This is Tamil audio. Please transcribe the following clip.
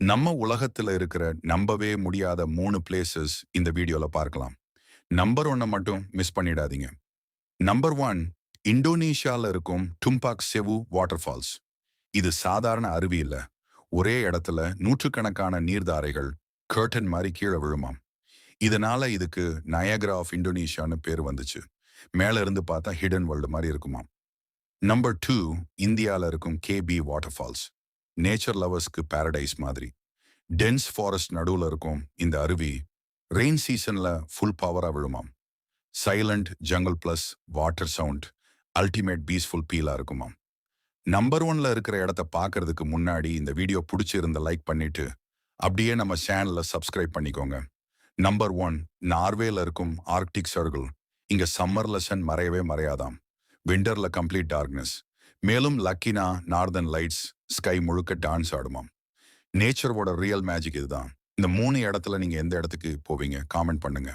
நம்ம உலகத்துல இருக்கிற நம்பவே முடியாத 3 பிளேசஸ் இந்த வீடியோல பார்க்கலாம். நம்பர் 1 மட்டும் மிஸ் பண்ணிடாதீங்க. நம்பர் 1 இந்தோனேஷியால இருக்கும் டும்பாக் செவு வாட்டர்ஃபால்ஸ். இது சாதாரண அருவி இல்ல. ஒரே இடத்துல நூற்றுக்கணக்கான நீர்தாரைகள் கர்டன் மாதிரி கீழே விழுமாம். இதனால இதுக்கு நயாகரா ஆஃப் இந்தோனேஷியான்னு பேர் வந்துச்சு. மேல இருந்து பார்த்தா ஹிடன் வேர்ல்டு மாதிரி இருக்குமாம். நம்பர் 2 இந்தியால இருக்கும் கேபி வாட்டர்ஃபால்ஸ். நேச்சர் லவர்ஸ்க்கு பாரடைஸ் மாதிரி. டென்ஸ் ஃபாரஸ்ட் நடுவுல இருக்கும் இந்த அருவி ரெயின் சீசன்ல ஃபுல் பவரா விழுமாம். Silent jungle plus water sound ultimate peaceful பீலா இருக்குமாம். நம்பர் 1ல இருக்கிற இடத்த பார்க்கறதுக்கு முன்னாடி இந்த வீடியோ பிடிச்சிருந்த லைக் பண்ணிட்டு அப்படியே நம்ம சேனலை சப்ஸ்கிரைப் பண்ணிக்கோங்க. நம்பர் 1 நார்வேல இருக்கும் ஆர்க்டிக் சர்க்கிள். இங்க சம்மர்ல சன் மறையவே மறையாதாம். விண்டர்ல கம்ப்ளீட் டார்க்னஸ். மேலும் லக்கினா நார்தர்ன் லைட்ஸ் ஸ்கை முழுக்க டான்ஸ் ஆடுமாம். நேச்சரோட ரியல் மேஜிக் இதுதான். இந்த 3 இடத்துல நீங்க எந்த இடத்துக்கு போவீங்க? காமெண்ட் பண்ணுங்க.